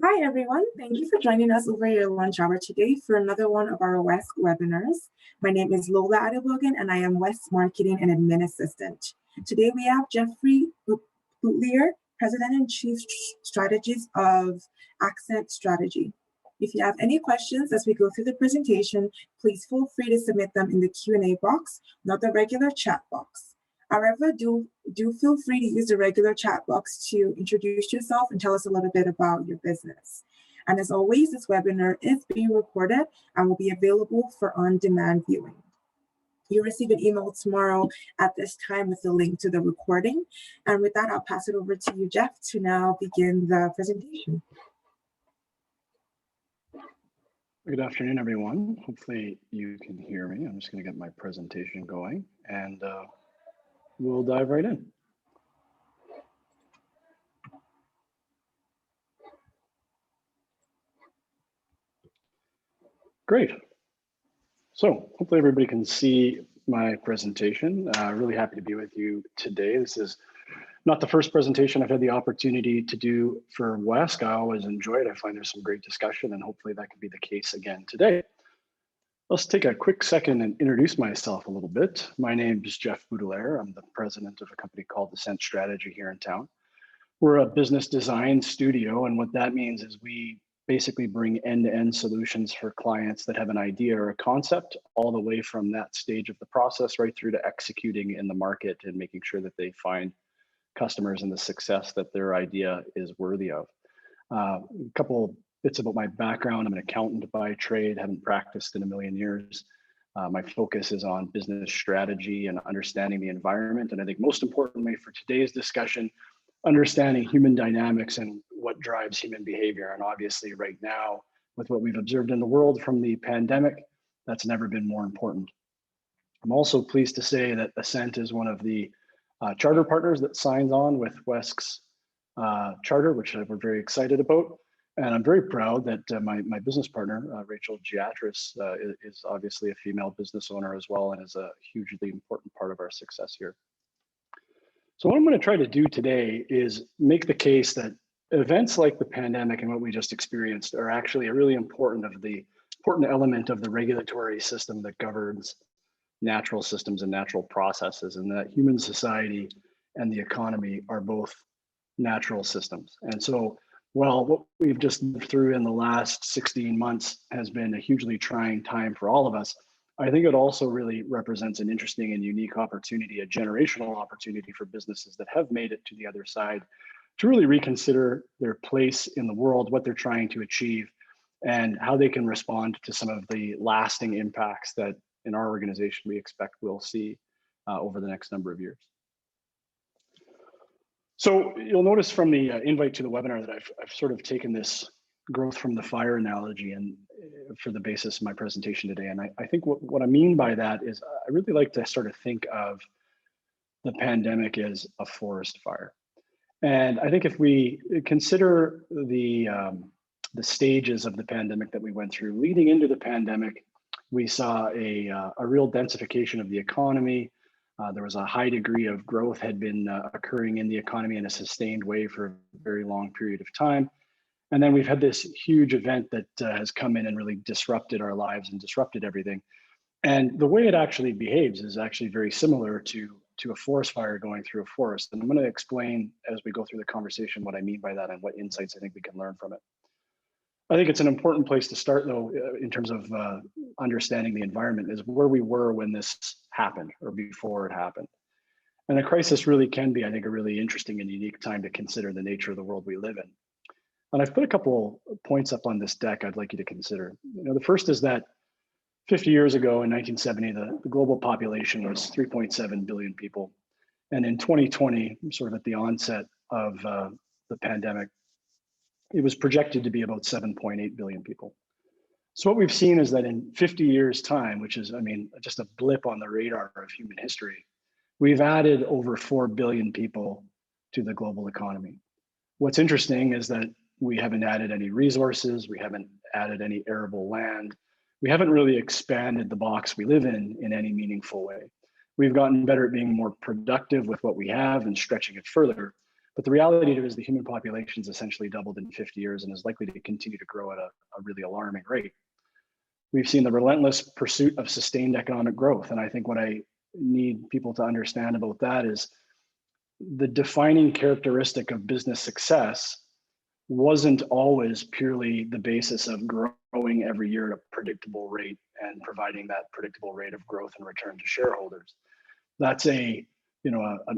Hi, everyone. Thank you for joining us over your lunch hour today for another one of our WESC webinars. My name is Lola Adewogan, and I am WESC Marketing and Admin Assistant. Today, we have Jeffrey Boutlier, President and Chief Strategist of Accent Strategy. If you have any questions as we go through the presentation, please feel free to submit them in the Q&A box, not the regular chat box. However, do feel free to use the regular chat box to introduce yourself and tell us a little bit about your business. And as always, this webinar is being recorded and will be available for on-demand viewing. You'll receive an email tomorrow at this time with the link to the recording. And with that, I'll pass it over to you, Jeff, to now begin the presentation. Good afternoon, everyone. Hopefully you can hear me. I'm just going to get my presentation going and we'll dive right in. Great. So hopefully everybody can see my presentation. Really happy to be with you today. This is not the first presentation I've had the opportunity to do for WESC. I always enjoy it. I find there's some great discussion, and hopefully that could be the case again today. Let's take a quick second and introduce myself a little bit. My name is Jeff Boutlier. I'm the president of a company called Accent Strategy here in town. We're a business design studio, and what that means is we basically bring end-to-end solutions for clients that have an idea or a concept, all the way from that stage of the process right through to executing in the market and making sure that they find customers and the success that their idea is worthy of. A couple bits about my background. I'm an accountant by trade, haven't practiced in a million years. My focus is on business strategy and understanding the environment. And I think most importantly for today's discussion, understanding human dynamics and what drives human behavior. And obviously right now, with what we've observed in the world from the pandemic, that's never been more important. I'm also pleased to say that Accent is one of the charter partners that signs on with WESC's charter, which we're very excited about. And I'm very proud that my business partner, Rachel Giatris, is obviously a female business owner as well and is a hugely important part of our success here. So what I'm going to try to do today is make the case that events like the pandemic and what we just experienced are actually a really important element of the regulatory system that governs natural systems and natural processes, and that human society and the economy are both natural systems. And so while what we've just lived through in the last 16 months has been a hugely trying time for all of us, I think it also really represents an interesting and unique opportunity, a generational opportunity for businesses that have made it to the other side to really reconsider their place in the world, what they're trying to achieve, and how they can respond to some of the lasting impacts that in our organization we expect we'll see over the next number of years. So you'll notice from the invite to the webinar that I've sort of taken this growth from the fire analogy and for the basis of my presentation today. And I think what I mean by that is I really like to sort of think of the pandemic as a forest fire. And I think if we consider the stages of the pandemic that we went through, leading into the pandemic, we saw a real densification of the economy. There was a high degree of growth had been occurring in the economy in a sustained way for a very long period of time. And then we've had this huge event that has come in and really disrupted our lives and disrupted everything. And the way it actually behaves is actually very similar to a forest fire going through a forest. And I'm going to explain as we go through the conversation what I mean by that and what insights I think we can learn from it. I think it's an important place to start, though, in terms of understanding the environment, is where we were when this happened or before it happened. And a crisis really can be, I think, a really interesting and unique time to consider the nature of the world we live in. And I've put a couple points up on this deck I'd like you to consider. The first is that 50 years ago in 1970, the global population was 3.7 billion people. And in 2020, sort of at the onset of the pandemic, it was projected to be about 7.8 billion people. So what we've seen is that in 50 years time, which is, I mean, just a blip on the radar of human history, we've added over 4 billion people to the global economy. What's interesting is that we haven't added any resources, we haven't added any arable land, we haven't really expanded the box we live in any meaningful way. We've gotten better at being more productive with what we have and stretching it further. But the reality is the human population's essentially doubled in 50 years and is likely to continue to grow at a really alarming rate. We've seen the relentless pursuit of sustained economic growth. And I think what I need people to understand about that is the defining characteristic of business success wasn't always purely the basis of growing every year at a predictable rate and providing that predictable rate of growth and return to shareholders. That's an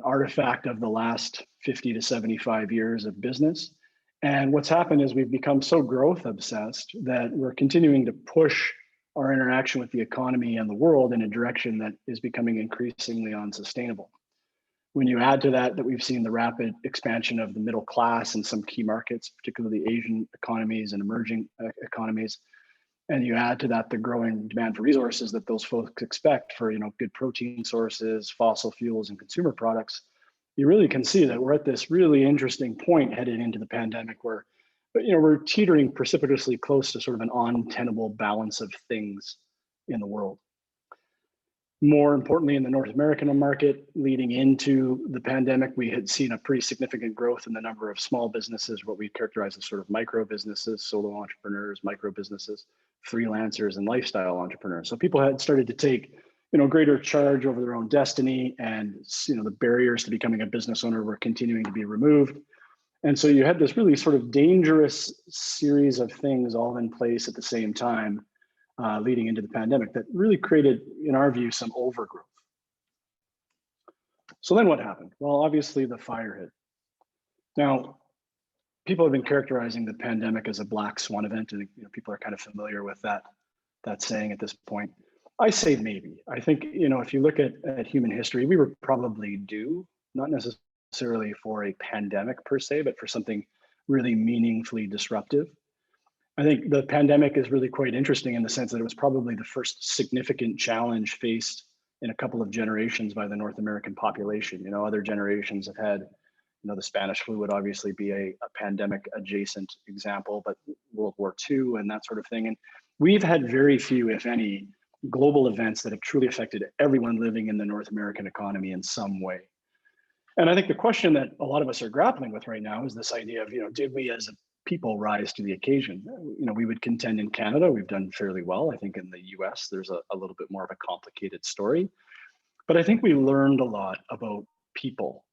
artifact of the last 50 to 75 years of business. And what's happened is we've become so growth obsessed that we're continuing to push our interaction with the economy and the world in a direction that is becoming increasingly unsustainable. When you add to that we've seen the rapid expansion of the middle class in some key markets, particularly Asian economies and emerging economies, and you add to that the growing demand for resources that those folks expect for good protein sources, fossil fuels, and consumer products, you really can see that we're at this really interesting point headed into the pandemic where we're teetering precipitously close to sort of an untenable balance of things in the world. More importantly, in the North American market, leading into the pandemic, we had seen a pretty significant growth in the number of small businesses, what we characterize as sort of micro businesses, solo entrepreneurs, micro businesses, freelancers, and lifestyle entrepreneurs. So people had started to take greater charge over their own destiny, and the barriers to becoming a business owner were continuing to be removed. And so you had this really sort of dangerous series of things all in place at the same time, leading into the pandemic that really created, in our view, some overgrowth. So then what happened? Well, obviously the fire hit. Now, people have been characterizing the pandemic as a black swan event, and people are kind of familiar with that saying at this point. I say maybe. I think, if you look at human history, we were probably due, not necessarily for a pandemic per se, but for something really meaningfully disruptive. I think the pandemic is really quite interesting in the sense that it was probably the first significant challenge faced in a couple of generations by the North American population. Other generations have had, the Spanish flu would obviously be a pandemic adjacent example, but World War II and that sort of thing. And we've had very few, if any, global events that have truly affected everyone living in the North American economy in some way. And I think the question that a lot of us are grappling with right now is this idea of, did we as a people rise to the occasion? We would contend in Canada, we've done fairly well. I think in the US, there's a little bit more of a complicated story. But I think we learned a lot about people,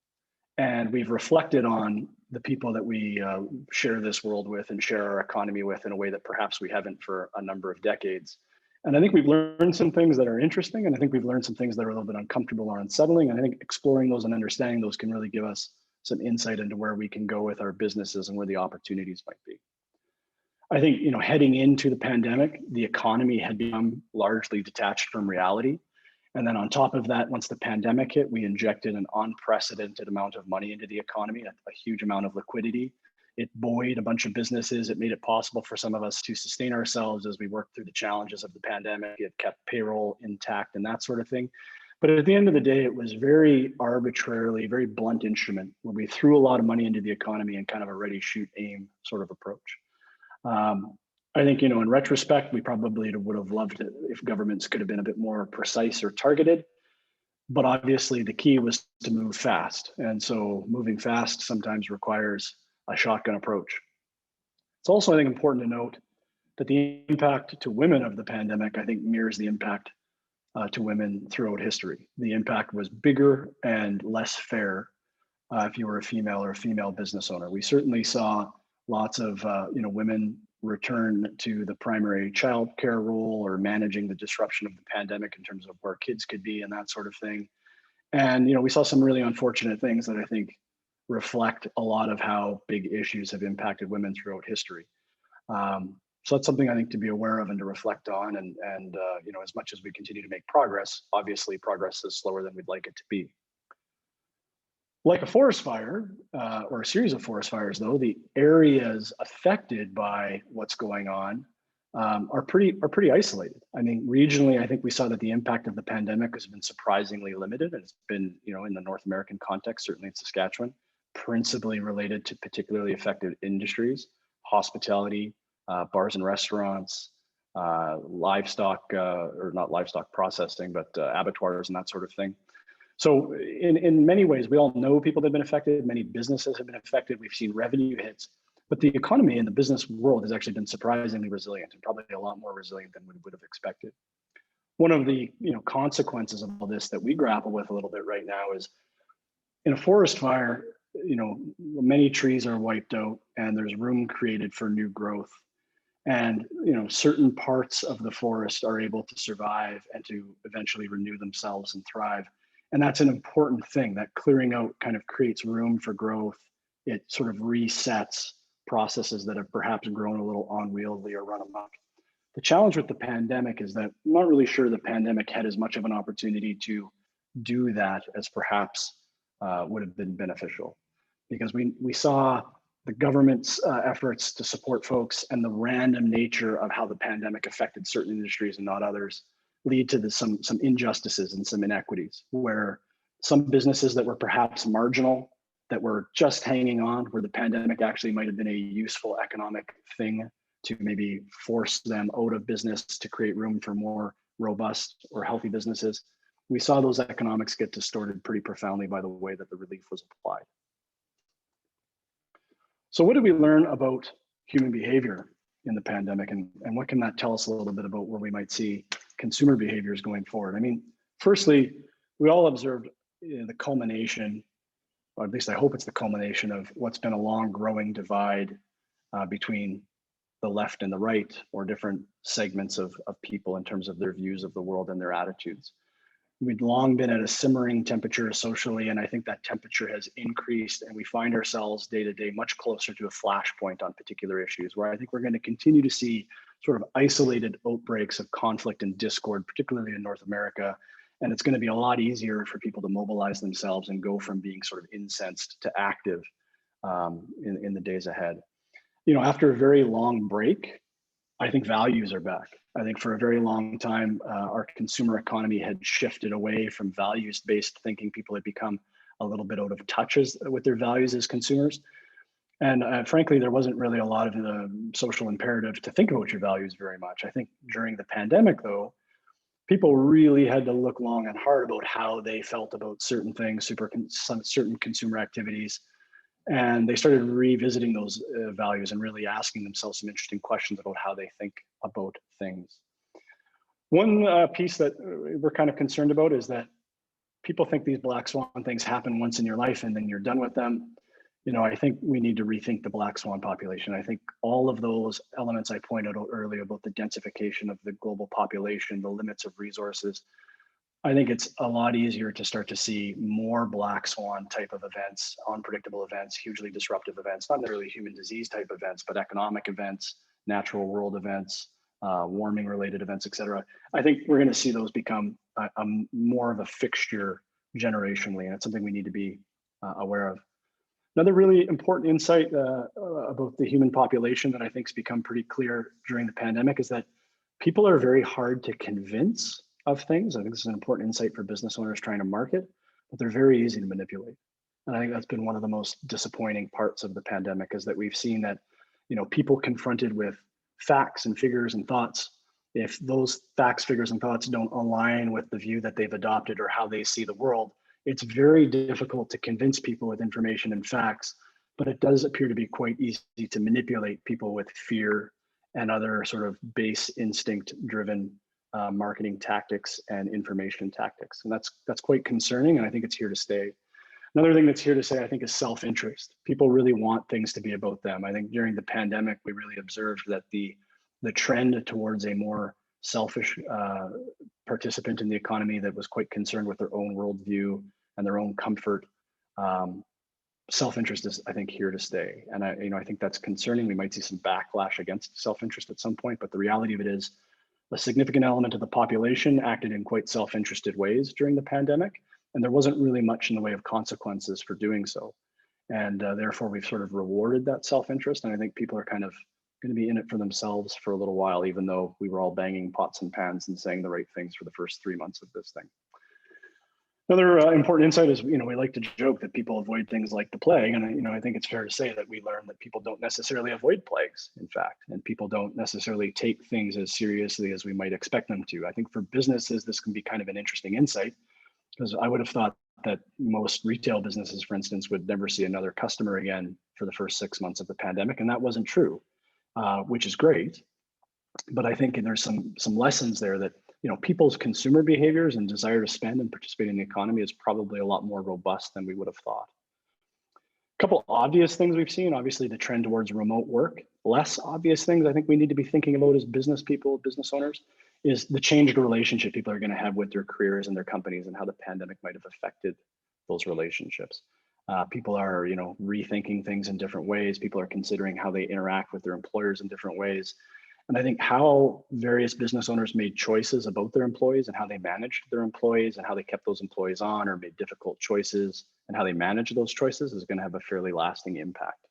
and we've reflected on the people that we share this world with and share our economy with in a way that perhaps we haven't for a number of decades. And I think we've learned some things that are interesting, and I think we've learned some things that are a little bit uncomfortable or unsettling. And I think exploring those and understanding those can really give us some insight into where we can go with our businesses and where the opportunities might be. I think, heading into the pandemic, the economy had become largely detached from reality. And then on top of that, once the pandemic hit, we injected an unprecedented amount of money into the economy, a huge amount of liquidity. It buoyed a bunch of businesses. It made it possible for some of us to sustain ourselves as we worked through the challenges of the pandemic. It kept payroll intact and that sort of thing. But at the end of the day, it was very arbitrarily, very blunt instrument where we threw a lot of money into the economy in kind of a ready, shoot, aim sort of approach. I think, in retrospect, we probably would have loved it if governments could have been a bit more precise or targeted. But obviously, the key was to move fast. And so moving fast sometimes requires a shotgun approach. It's also, I think, important to note that the impact to women of the pandemic, I think, mirrors the impact to women throughout history. The impact was bigger and less fair if you were a female or a female business owner. We certainly saw lots of women return to the primary child care role or managing the disruption of the pandemic in terms of where kids could be and that sort of thing. And we saw some really unfortunate things that I think reflect a lot of how big issues have impacted women throughout history. So that's something I think to be aware of and to reflect on. And as much as we continue to make progress, obviously progress is slower than we'd like it to be. Like a forest fire or a series of forest fires, though, the areas affected by what's going on are pretty isolated. I mean, regionally, I think we saw that the impact of the pandemic has been surprisingly limited, and it's been, in the North American context, certainly in Saskatchewan, principally related to particularly affected industries, hospitality, bars and restaurants, livestock, or not livestock processing, but abattoirs and that sort of thing. So in many ways, we all know people that have been affected. Many businesses have been affected. We've seen revenue hits, but the economy and the business world has actually been surprisingly resilient, and probably a lot more resilient than we would have expected. One of the consequences of all this that we grapple with a little bit right now is, in a forest fire, many trees are wiped out and there's room created for new growth. And certain parts of the forest are able to survive and to eventually renew themselves and thrive. And that's an important thing. That clearing out kind of creates room for growth. It sort of resets processes that have perhaps grown a little unwieldy or run amok. The challenge with the pandemic is that I'm not really sure the pandemic had as much of an opportunity to do that as perhaps would have been beneficial, because we saw the government's efforts to support folks and the random nature of how the pandemic affected certain industries and not others lead to some injustices and some inequities, where some businesses that were perhaps marginal, that were just hanging on, where the pandemic actually might have been a useful economic thing to maybe force them out of business to create room for more robust or healthy businesses. We saw those economics get distorted pretty profoundly by the way that the relief was applied. So what did we learn about human behavior in the pandemic, and what can that tell us a little bit about where we might see consumer behaviors going forward? I mean, firstly, we all observed the culmination, or at least I hope it's the culmination, of what's been a long growing divide between the left and the right, or different segments of people in terms of their views of the world and their attitudes. We'd long been at a simmering temperature socially, and I think that temperature has increased, and we find ourselves day to day much closer to a flashpoint on particular issues, where I think we're going to continue to see sort of isolated outbreaks of conflict and discord, particularly in North America. And it's going to be a lot easier for people to mobilize themselves and go from being sort of incensed to active in the days ahead. After a very long break, I think values are back. I think for a very long time, our consumer economy had shifted away from values-based thinking. People had become a little bit out of touch with their values as consumers. And frankly, there wasn't really a lot of the social imperative to think about your values very much. I think during the pandemic, though, people really had to look long and hard about how they felt about certain things, certain consumer activities. And they started revisiting those values and really asking themselves some interesting questions about how they think about things. One piece that we're kind of concerned about is that people think these black swan things happen once in your life and then you're done with them. I think we need to rethink the black swan population. I think all of those elements I pointed out earlier about the densification of the global population, the limits of resources, I think it's a lot easier to start to see more black swan type of events, unpredictable events, hugely disruptive events, not necessarily human disease type events, but economic events, natural world events, warming related events, et cetera. I think we're going to see those become more of a fixture generationally, and it's something we need to be aware of. Another really important insight about the human population that I think has become pretty clear during the pandemic is that people are very hard to convince of things. I think this is an important insight for business owners trying to market, but they're very easy to manipulate. And I think that's been one of the most disappointing parts of the pandemic, is that we've seen that, people confronted with facts and figures and thoughts, if those facts, figures, and thoughts don't align with the view that they've adopted or how they see the world, it's very difficult to convince people with information and facts, but it does appear to be quite easy to manipulate people with fear and other sort of base instinct driven marketing tactics and information tactics. And that's quite concerning, and I think it's here to stay. Another thing that's here to stay, I think, is self-interest. People really want things to be about them. I think during the pandemic, we really observed that the trend towards a more selfish participant in the economy that was quite concerned with their own worldview and their own comfort. Self-interest is, I think, here to stay. And I think that's concerning. We might see some backlash against self-interest at some point, but the reality of it is a significant element of the population acted in quite self-interested ways during the pandemic, and there wasn't really much in the way of consequences for doing so. And therefore, we've sort of rewarded that self-interest, and I think people are kind of going to be in it for themselves for a little while, even though we were all banging pots and pans and saying the right things for the first 3 months of this thing. Another important insight is, we like to joke that people avoid things like the plague. And, I think it's fair to say that we learned that people don't necessarily avoid plagues, in fact, and people don't necessarily take things as seriously as we might expect them to. I think for businesses, this can be kind of an interesting insight, Because I would have thought that most retail businesses, for instance, would never see another customer again for the first 6 months of the pandemic, and that wasn't true, which is great. But I think there's some lessons there that people's consumer behaviors and desire to spend and participate in the economy is probably a lot more robust than we would have thought. A couple obvious things we've seen, obviously the trend towards remote work. Less obvious things I think we need to be thinking about as business people, business owners, is the changed relationship people are going to have with their careers and their companies and how the pandemic might have affected those relationships. People are, rethinking things in different ways. People are considering how they interact with their employers in different ways. And I think how various business owners made choices about their employees and how they managed their employees and how they kept those employees on or made difficult choices and how they manage those choices is going to have a fairly lasting impact.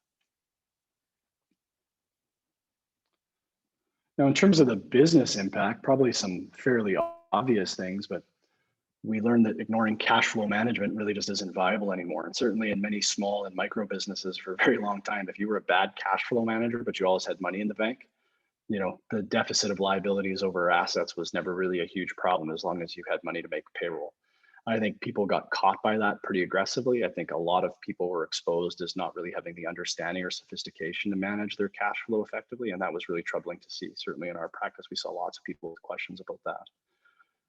Now, in terms of the business impact, probably some fairly obvious things, but we learned that ignoring cash flow management really just isn't viable anymore. And certainly in many small and micro businesses for a very long time, if you were a bad cash flow manager, but you always had money in the bank, the deficit of liabilities over assets was never really a huge problem as long as you had money to make payroll. I think people got caught by that pretty aggressively. I think a lot of people were exposed as not really having the understanding or sophistication to manage their cash flow effectively. And that was really troubling to see. Certainly in our practice, we saw lots of people with questions about that.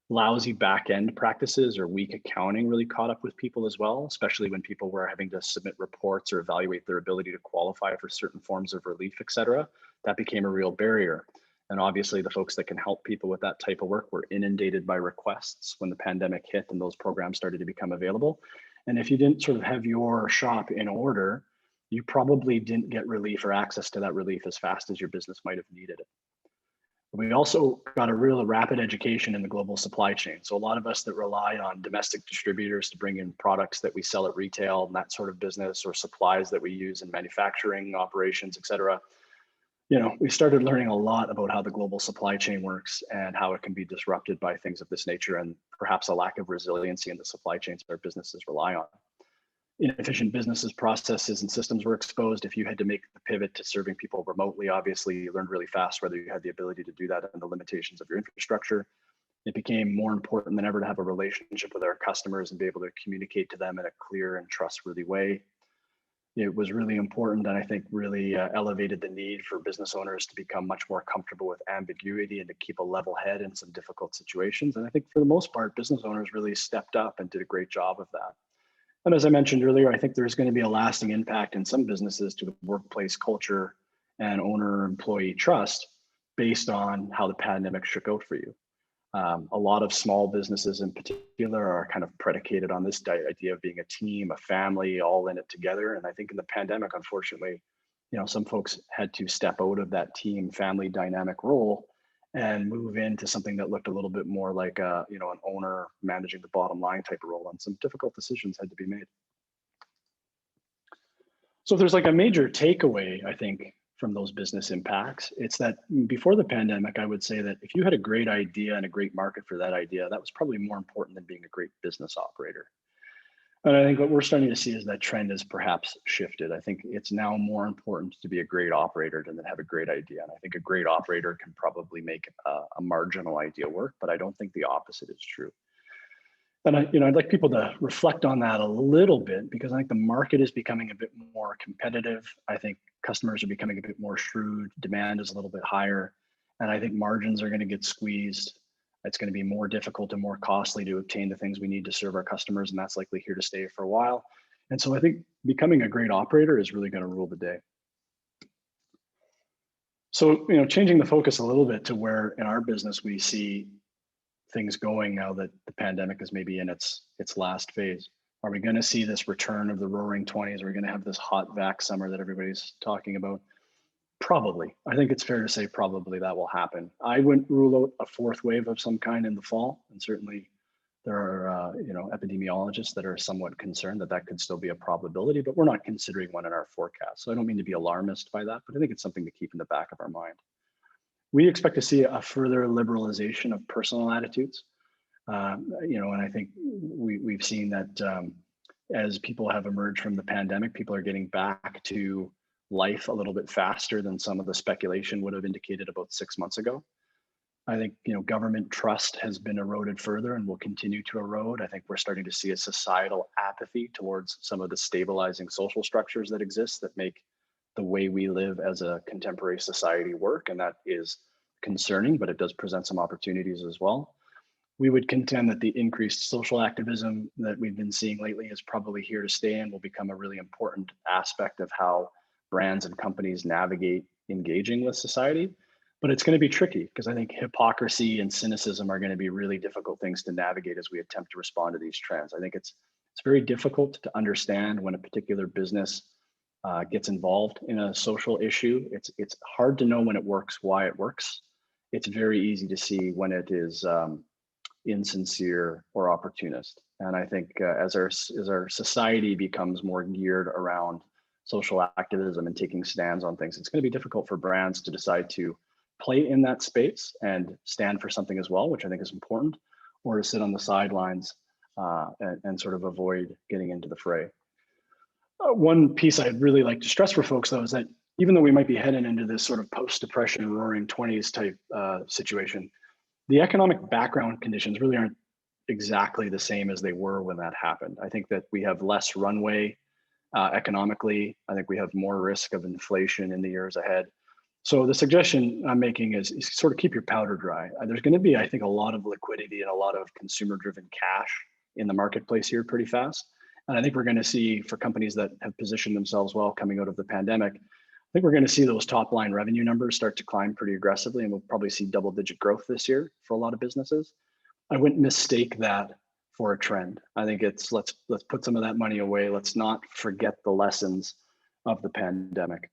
Lousy back-end practices or weak accounting really caught up with people as well, especially when people were having to submit reports or evaluate their ability to qualify for certain forms of relief, et cetera. That became a real barrier. And obviously the folks that can help people with that type of work were inundated by requests when the pandemic hit and those programs started to become available. And if you didn't sort of have your shop in order, you probably didn't get relief or access to that relief as fast as your business might have needed it. We also got a real rapid education in the global supply chain. So a lot of us that rely on domestic distributors to bring in products that we sell at retail and that sort of business, or supplies that we use in manufacturing operations, et cetera, we started learning a lot about how the global supply chain works and how it can be disrupted by things of this nature, and perhaps a lack of resiliency in the supply chains our businesses rely on. Inefficient businesses, processes, and systems were exposed. If you had to make the pivot to serving people remotely, obviously you learned really fast whether you had the ability to do that and the limitations of your infrastructure. It became more important than ever to have a relationship with our customers and be able to communicate to them in a clear and trustworthy way. It was really important, and I think really elevated the need for business owners to become much more comfortable with ambiguity and to keep a level head in some difficult situations. And I think for the most part, business owners really stepped up and did a great job of that. And as I mentioned earlier, I think there's going to be a lasting impact in some businesses to the workplace culture and owner-employee trust based on how the pandemic shook out for you. A lot of small businesses in particular are kind of predicated on this idea of being a team, a family, all in it together. And I think in the pandemic, unfortunately, some folks had to step out of that team family dynamic role and move into something that looked a little bit more like an owner managing the bottom line type of role, and some difficult decisions had to be made. So if there's like a major takeaway, I think, from those business impacts, it's that before the pandemic, I would say that if you had a great idea and a great market for that idea, that was probably more important than being a great business operator. And I think what we're starting to see is that trend has perhaps shifted. I think it's now more important to be a great operator than to have a great idea. And I think a great operator can probably make a marginal idea work, but I don't think the opposite is true. And I'd like people to reflect on that a little bit, because I think the market is becoming a bit more competitive. I think customers are becoming a bit more shrewd. Demand is a little bit higher. And I think margins are going to get squeezed. It's going to be more difficult and more costly to obtain the things we need to serve our customers. And that's likely here to stay for a while. And so I think becoming a great operator is really going to rule the day. So, changing the focus a little bit to where in our business we see things going now that the pandemic is maybe in its last phase. Are we going to see this return of the roaring 20s? Are we going to have this hot vac summer that everybody's talking about? Probably. I think it's fair to say probably that will happen. I wouldn't rule out a fourth wave of some kind in the fall, and certainly there are epidemiologists that are somewhat concerned that that could still be a probability, but we're not considering one in our forecast. So I don't mean to be alarmist by that, but I think it's something to keep in the back of our mind. We expect to see a further liberalization of personal attitudes. And I think we've seen that as people have emerged from the pandemic, people are getting back to life a little bit faster than some of the speculation would have indicated about 6 months ago. I think, government trust has been eroded further and will continue to erode. I think we're starting to see a societal apathy towards some of the stabilizing social structures that exist that make the way we live as a contemporary society work. And that is concerning, but it does present some opportunities as well. We would contend that the increased social activism that we've been seeing lately is probably here to stay and will become a really important aspect of how brands and companies navigate engaging with society. But it's going to be tricky because I think hypocrisy and cynicism are going to be really difficult things to navigate as we attempt to respond to these trends. I think it's very difficult to understand when a particular business gets involved in a social issue. It's hard to know when it works, why it works. It's very easy to see when it is insincere or opportunist. And I think as our society becomes more geared around social activism and taking stands on things, it's going to be difficult for brands to decide to play in that space and stand for something as well, which I think is important, or to sit on the sidelines and sort of avoid getting into the fray. One piece I'd really like to stress for folks, though, is that even though we might be heading into this sort of post-depression roaring 20s type situation, the economic background conditions really aren't exactly the same as they were when that happened. I think that we have less runway economically. I think we have more risk of inflation in the years ahead. So the suggestion I'm making is sort of keep your powder dry. There's going to be, I think, a lot of liquidity and a lot of consumer-driven cash in the marketplace here pretty fast. And I think we're going to see, for companies that have positioned themselves well coming out of the pandemic, I think we're going to see those top line revenue numbers start to climb pretty aggressively, and we'll probably see double-digit growth this year for a lot of businesses. I wouldn't mistake that for a trend. I think it's let's put some of that money away. Let's not forget the lessons of the pandemic,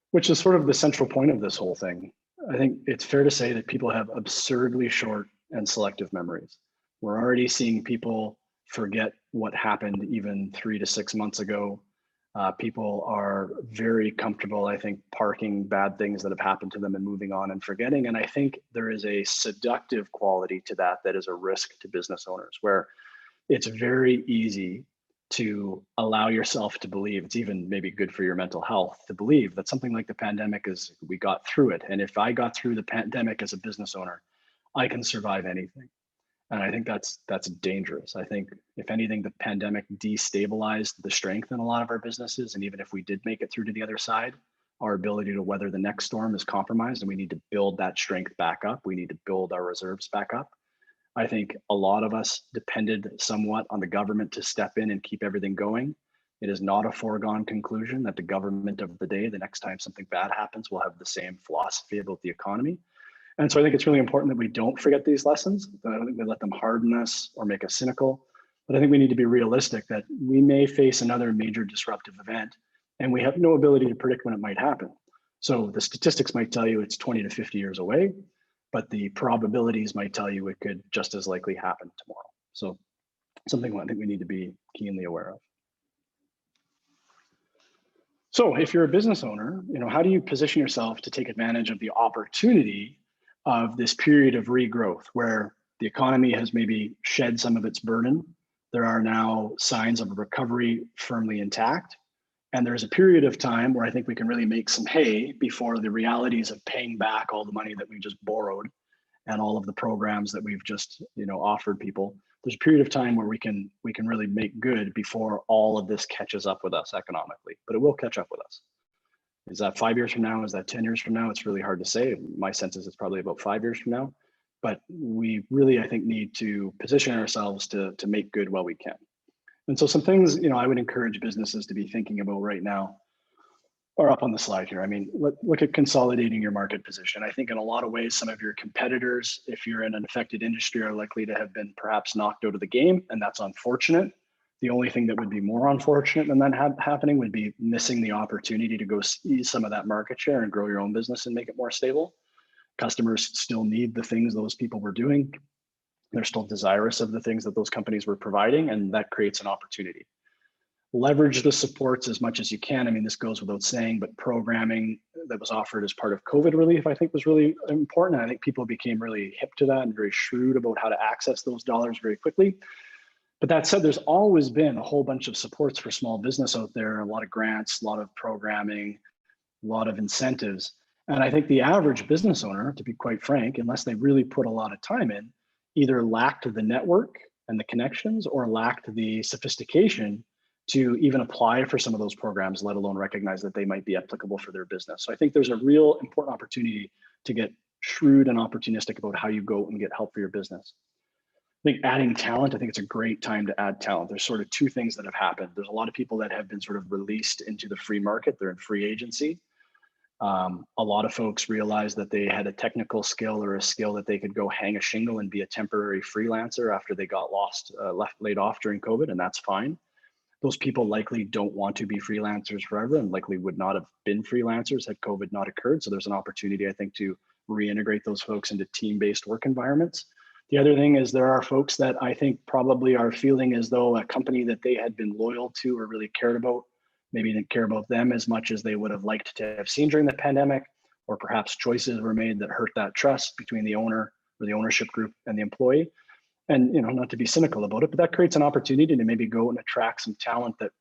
which is sort of the central point of this whole thing. I think it's fair to say that people have absurdly short and selective memories. We're already seeing people forget what happened even 3 to 6 months ago. People are very comfortable, I think, parking bad things that have happened to them and moving on and forgetting. And I think there is a seductive quality to that that is a risk to business owners, where it's very easy to allow yourself to believe, it's even maybe good for your mental health to believe that something like the pandemic is, we got through it. And if I got through the pandemic as a business owner, I can survive anything. And I think that's dangerous. I think if anything, the pandemic destabilized the strength in a lot of our businesses. And even if we did make it through to the other side, our ability to weather the next storm is compromised, and we need to build that strength back up. We need to build our reserves back up. I think a lot of us depended somewhat on the government to step in and keep everything going. It is not a foregone conclusion that the government of the day, the next time something bad happens, will have the same philosophy about the economy. And so I think it's really important that we don't forget these lessons. I don't think we let them harden us or make us cynical, but I think we need to be realistic that we may face another major disruptive event, and we have no ability to predict when it might happen. So the statistics might tell you it's 20 to 50 years away, but the probabilities might tell you it could just as likely happen tomorrow. So something I think we need to be keenly aware of. So if you're a business owner, how do you position yourself to take advantage of the opportunity of this period of regrowth where the economy has maybe shed some of its burden? There are now signs of a recovery firmly intact. And there's a period of time where I think we can really make some hay before the realities of paying back all the money that we just borrowed and all of the programs that we've just offered people. There's a period of time where we can really make good before all of this catches up with us economically, but it will catch up with us. Is that 5 years from now? Is that 10 years from now? It's really hard to say. My sense is it's probably about 5 years from now, but we really, I think, need to position ourselves to make good while we can. And so some things, I would encourage businesses to be thinking about right now are up on the slide here. I mean, look at consolidating your market position. I think in a lot of ways, some of your competitors, if you're in an affected industry, are likely to have been perhaps knocked out of the game, and that's unfortunate. The only thing that would be more unfortunate than that happening would be missing the opportunity to go seize some of that market share and grow your own business and make it more stable. Customers still need the things those people were doing. They're still desirous of the things that those companies were providing, and that creates an opportunity. Leverage the supports as much as you can. I mean, this goes without saying, but programming that was offered as part of COVID relief, I think, was really important. I think people became really hip to that and very shrewd about how to access those dollars very quickly. But that said, there's always been a whole bunch of supports for small business out there, a lot of grants, a lot of programming, a lot of incentives. And I think the average business owner, to be quite frank, unless they really put a lot of time in, either lacked the network and the connections or lacked the sophistication to even apply for some of those programs, let alone recognize that they might be applicable for their business. So I think there's a real important opportunity to get shrewd and opportunistic about how you go and get help for your business. I think adding talent, I think it's a great time to add talent. There's sort of two things that have happened. There's a lot of people that have been sort of released into the free market. They're in free agency. A lot of folks realized that they had a technical skill or a skill that they could go hang a shingle and be a temporary freelancer after they got laid off during COVID, and that's fine. Those people likely don't want to be freelancers forever and likely would not have been freelancers had COVID not occurred. So there's an opportunity, I think, to reintegrate those folks into team-based work environments. The other thing is there are folks that I think probably are feeling as though a company that they had been loyal to or really cared about maybe didn't care about them as much as they would have liked to have seen during the pandemic, or perhaps choices were made that hurt that trust between the owner or the ownership group and the employee. And not to be cynical about it, but that creates an opportunity to maybe go and attract some talent that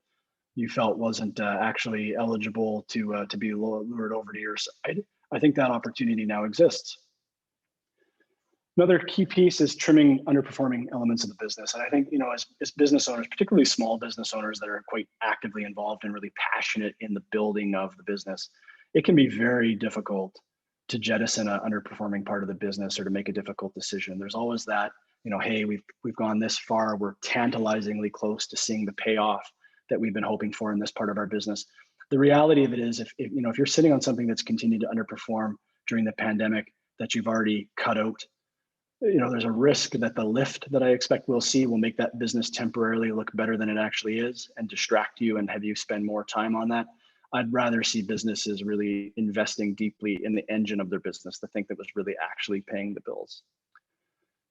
you felt wasn't actually eligible to be lured over to your side. I think that opportunity now exists. Another key piece is trimming underperforming elements of the business. And I think, as business owners, particularly small business owners that are quite actively involved and really passionate in the building of the business, it can be very difficult to jettison an underperforming part of the business or to make a difficult decision. There's always that, hey, we've gone this far, we're tantalizingly close to seeing the payoff that we've been hoping for in this part of our business. The reality of it is, if you're sitting on something that's continued to underperform during the pandemic that you've already cut out, there's a risk that the lift that I expect we'll see will make that business temporarily look better than it actually is and distract you and have you spend more time on that. I'd rather see businesses really investing deeply in the engine of their business, the thing that was really actually paying the bills.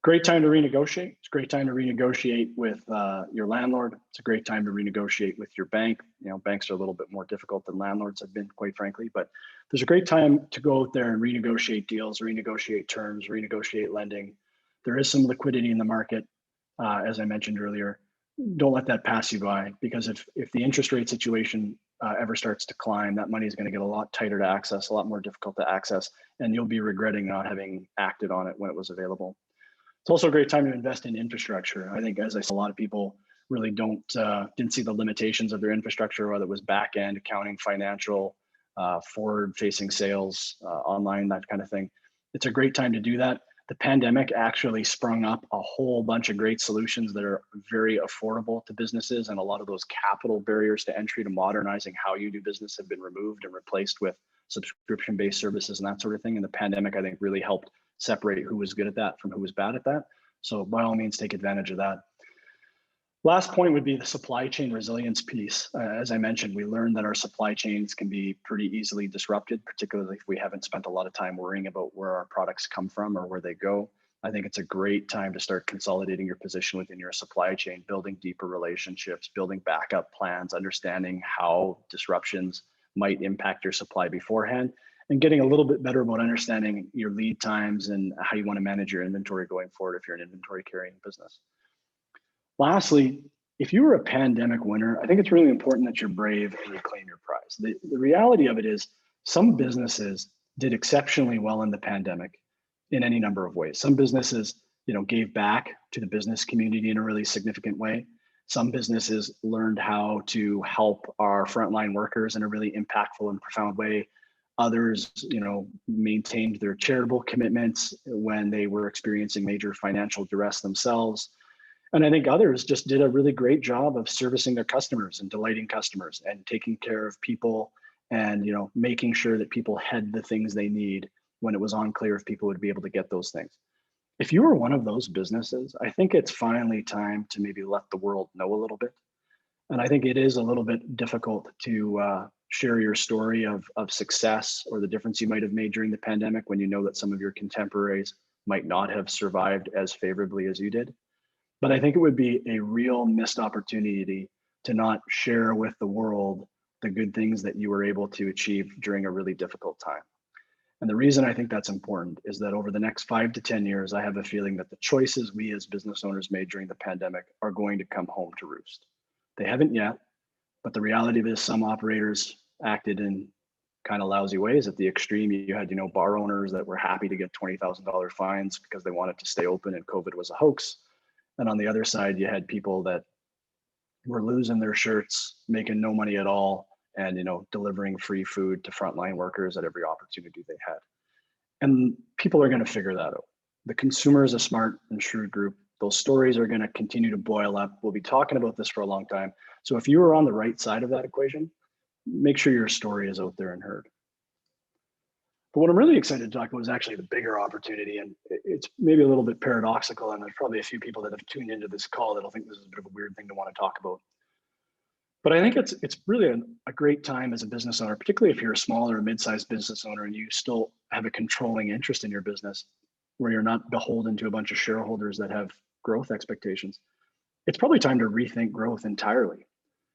Great time to renegotiate. It's a great time to renegotiate with your landlord. It's a great time to renegotiate with your bank. Banks are a little bit more difficult than landlords have been, quite frankly, but there's a great time to go out there and renegotiate deals, renegotiate terms, renegotiate lending. There is some liquidity in the market, as I mentioned earlier. Don't let that pass you by, because if the interest rate situation ever starts to climb, that money is going to get a lot tighter to access, a lot more difficult to access, and you'll be regretting not having acted on it when it was available. It's also a great time to invest in infrastructure. I think, as I said, a lot of people really didn't see the limitations of their infrastructure, whether it was back end, accounting, financial, forward-facing sales, online, that kind of thing. It's a great time to do that. The pandemic actually sprung up a whole bunch of great solutions that are very affordable to businesses, and a lot of those capital barriers to entry to modernizing how you do business have been removed and replaced with subscription-based services and that sort of thing. And the pandemic, I think, really helped separate who was good at that from who was bad at that. So by all means, take advantage of that. Last point would be the supply chain resilience piece. As I mentioned, we learned that our supply chains can be pretty easily disrupted, particularly if we haven't spent a lot of time worrying about where our products come from or where they go. I think it's a great time to start consolidating your position within your supply chain, building deeper relationships, building backup plans, understanding how disruptions might impact your supply beforehand, and getting a little bit better about understanding your lead times and how you want to manage your inventory going forward if you're an inventory carrying business. Lastly, if you were a pandemic winner, I think it's really important that you're brave and you claim your prize. The reality of it is some businesses did exceptionally well in the pandemic in any number of ways. Some businesses, gave back to the business community in a really significant way. Some businesses learned how to help our frontline workers in a really impactful and profound way. Others, maintained their charitable commitments when they were experiencing major financial duress themselves. And I think others just did a really great job of servicing their customers and delighting customers and taking care of people and, making sure that people had the things they need when it was unclear if people would be able to get those things. If you were one of those businesses, I think it's finally time to maybe let the world know a little bit. And I think it is a little bit difficult to share your story of success or the difference you might have made during the pandemic when you know that some of your contemporaries might not have survived as favorably as you did. But I think it would be a real missed opportunity to not share with the world the good things that you were able to achieve during a really difficult time. And the reason I think that's important is that over the next 5 to 10 years, I have a feeling that the choices we as business owners made during the pandemic are going to come home to roost. They haven't yet, but the reality of it is some operators acted in kind of lousy ways. At the extreme, you had, bar owners that were happy to get $20,000 fines because they wanted to stay open and COVID was a hoax. And on the other side, you had people that were losing their shirts, making no money at all, and delivering free food to frontline workers at every opportunity they had. And people are going to figure that out. The consumer is a smart and shrewd group. Those stories are going to continue to boil up. We'll be talking about this for a long time. So if you are on the right side of that equation, make sure your story is out there and heard. But what I'm really excited to talk about is actually the bigger opportunity. And it's maybe a little bit paradoxical. And there's probably a few people that have tuned into this call that'll think this is a bit of a weird thing to want to talk about. But I think it's really a great time as a business owner, particularly if you're a small or mid-sized business owner and you still have a controlling interest in your business, where you're not beholden to a bunch of shareholders that have growth expectations. It's probably time to rethink growth entirely.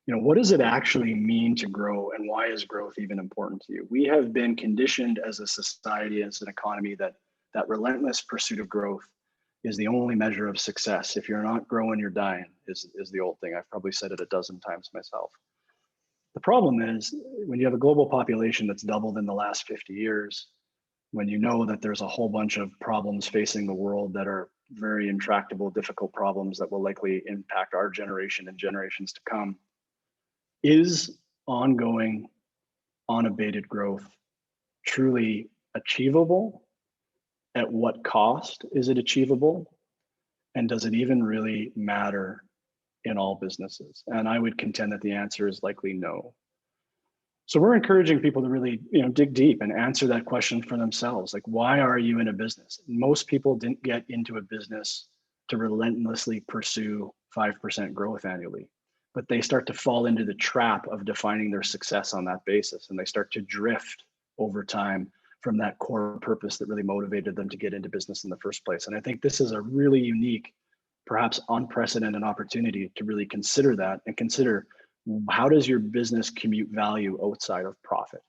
What does it actually mean to grow, and why is growth even important to you? We have been conditioned as a society, as an economy, that relentless pursuit of growth is the only measure of success. If you're not growing, you're dying, is the old thing. I've probably said it a dozen times myself. The problem is when you have a global population that's doubled in the last 50 years, when you know that there's a whole bunch of problems facing the world that are very intractable, difficult problems that will likely impact our generation and generations to come, is ongoing, unabated growth truly achievable? At what cost is it achievable? And does it even really matter in all businesses? And I would contend that the answer is likely no. So we're encouraging people to really, dig deep and answer that question for themselves. Like, why are you in a business? Most people didn't get into a business to relentlessly pursue 5% growth annually, but they start to fall into the trap of defining their success on that basis. And they start to drift over time from that core purpose that really motivated them to get into business in the first place. And I think this is a really unique, perhaps unprecedented opportunity to really consider that and consider, how does your business commute value outside of profit?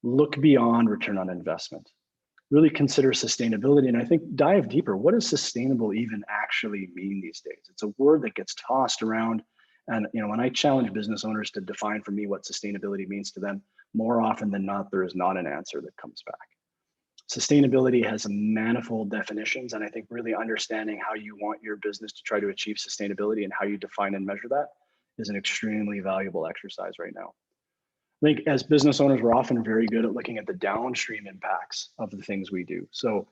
Look beyond return on investment. Really consider sustainability. And I think dive deeper. What does sustainable even actually mean these days? It's a word that gets tossed around. And when I challenge business owners to define for me what sustainability means to them, more often than not, there is not an answer that comes back. Sustainability has manifold definitions. And I think really understanding how you want your business to try to achieve sustainability and how you define and measure that is an extremely valuable exercise right now. I think as business owners, we're often very good at looking at the downstream impacts of the things we do. So,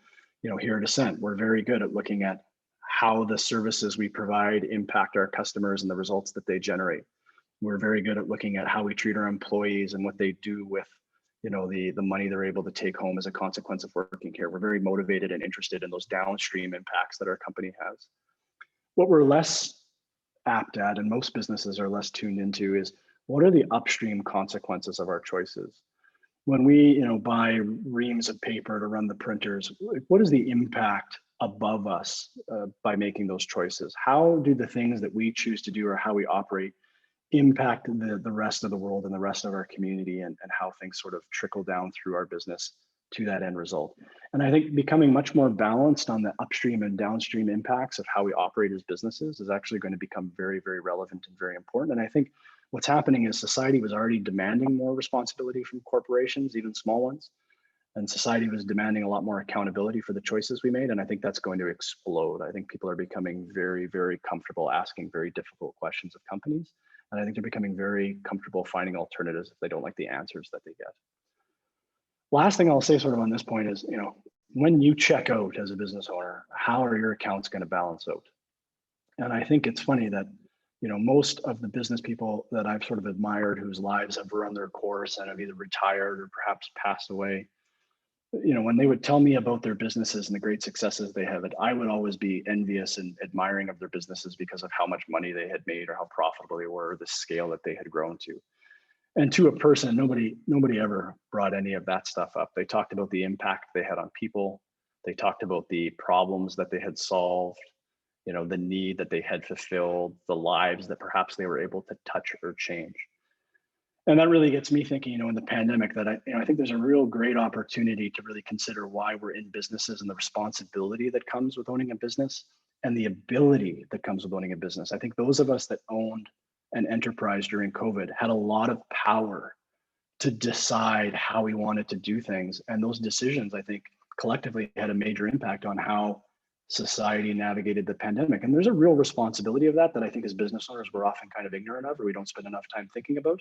here at Ascent, we're very good at looking at how the services we provide impact our customers and the results that they generate. We're very good at looking at how we treat our employees and what they do with, the money they're able to take home as a consequence of working here. We're very motivated and interested in those downstream impacts that our company has. What we're less apt at, and most businesses are less tuned into, is what are the upstream consequences of our choices? When we, buy reams of paper to run the printers, what is the impact above us by making those choices? How do the things that we choose to do or how we operate impact the rest of the world and the rest of our community, and how things sort of trickle down through our business to that end result? And I think becoming much more balanced on the upstream and downstream impacts of how we operate as businesses is actually going to become very, very relevant and very important. And I think what's happening is society was already demanding more responsibility from corporations, even small ones. And society was demanding a lot more accountability for the choices we made. And I think that's going to explode. I think people are becoming very, very comfortable asking very difficult questions of companies. And I think they're becoming very comfortable finding alternatives if they don't like the answers that they get. Last thing I'll say sort of on this point is, when you check out as a business owner, how are your accounts going to balance out? And I think it's funny that, most of the business people that I've sort of admired, whose lives have run their course and have either retired or perhaps passed away, when they would tell me about their businesses and the great successes they have, I would always be envious and admiring of their businesses because of how much money they had made or how profitable they were, or the scale that they had grown to. And to a person, nobody ever brought any of that stuff up. They talked about the impact they had on people. They talked about the problems that they had solved, the need that they had fulfilled, the lives that perhaps they were able to touch or change. And that really gets me thinking, in the pandemic, that I think there's a real great opportunity to really consider why we're in businesses and the responsibility that comes with owning a business and the ability that comes with owning a business. I think those of us that owned an enterprise during COVID had a lot of power to decide how we wanted to do things. And those decisions, I think, collectively had a major impact on how society navigated the pandemic. And there's a real responsibility of that I think as business owners, we're often kind of ignorant of, or we don't spend enough time thinking about.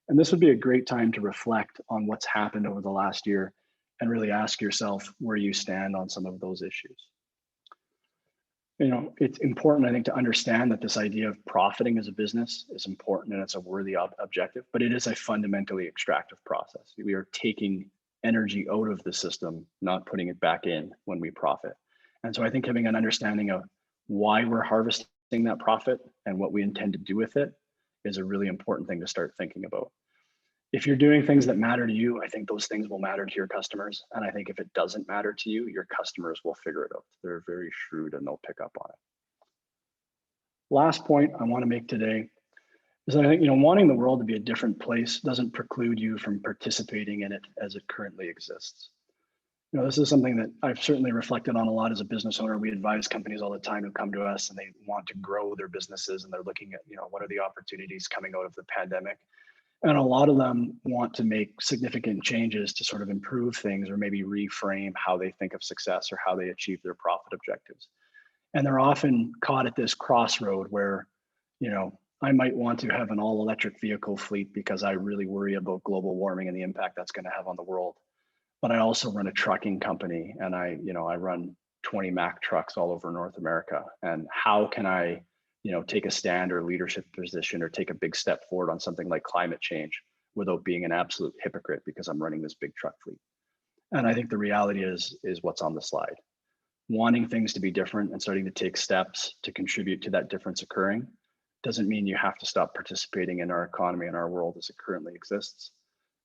And this would be a great time to reflect on what's happened over the last year and really ask yourself where you stand on some of those issues. You know, it's important, I think, to understand that this idea of profiting as a business is important and it's a worthy objective, but it is a fundamentally extractive process. We are taking energy out of the system, not putting it back in when we profit. And so I think having an understanding of why we're harvesting that profit and what we intend to do with it is a really important thing to start thinking about. If you're doing things that matter to you, I think those things will matter to your customers. And I think if it doesn't matter to you, your customers will figure it out. They're very shrewd and they'll pick up on it. Last point I want to make today is that I think, you know, wanting the world to be a different place doesn't preclude you from participating in it as it currently exists. You know, this is something that I've certainly reflected on a lot as a business owner. We advise companies all the time who come to us and they want to grow their businesses and they're looking at, you know, what are the opportunities coming out of the pandemic? And a lot of them want to make significant changes to sort of improve things or maybe reframe how they think of success or how they achieve their profit objectives. And they're often caught at this crossroad where, you know, I might want to have an all electric vehicle fleet because I really worry about global warming and the impact that's going to have on the world. But I also run a trucking company and I run 20 Mack trucks all over North America. And how can I, you know, take a stand or leadership position or take a big step forward on something like climate change without being an absolute hypocrite because I'm running this big truck fleet? And I think the reality is what's on the slide. Wanting things to be different and starting to take steps to contribute to that difference occurring doesn't mean you have to stop participating in our economy and our world as it currently exists.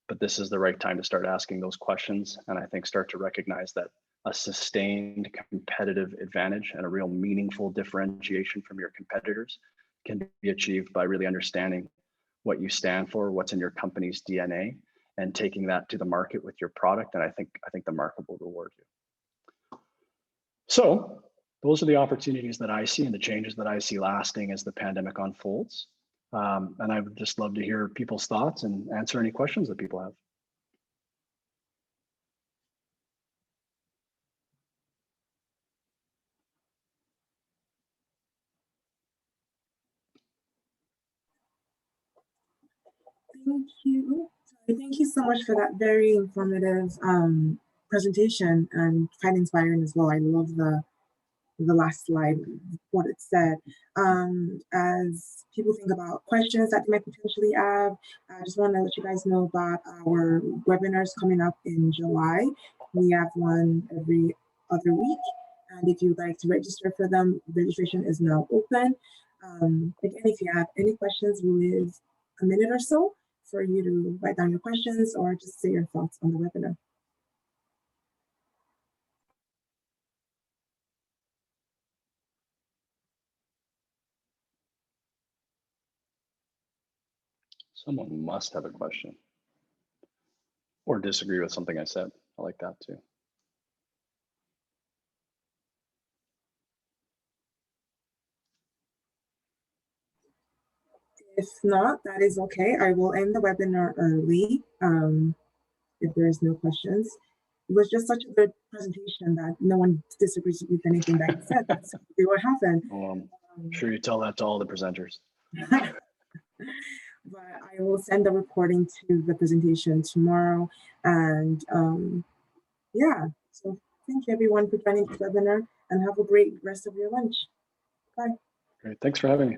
But this is the right time to start asking those questions. And I think start to recognize that a sustained competitive advantage and a real meaningful differentiation from your competitors can be achieved by really understanding what you stand for, what's in your company's DNA, and taking that to the market with your product. And I think the market will reward you. So those are the opportunities that I see and the changes that I see lasting as the pandemic unfolds. And I would just love to hear people's thoughts and answer any questions that people have. Thank you. Thank you so much for that very informative presentation and quite inspiring as well. I love the last slide, what it said. As people think about questions that they might potentially have, I just want to let you guys know about our webinars coming up in July. We have one every other week. And if you'd like to register for them, registration is now open. Again, if you have any questions, we'll leave a minute or so for you to write down your questions or just say your thoughts on the webinar. Someone must have a question or disagree with something I said. I like that too. If not, that is okay. I will end the webinar early if there's no questions. It was just such a good presentation that no one disagrees with anything that you said. That's exactly what happened. I'm sure you tell that to all the presenters. But I will send the recording to the presentation tomorrow. And yeah, so thank you everyone for joining this webinar and have a great rest of your lunch. Bye. Great, thanks for having me.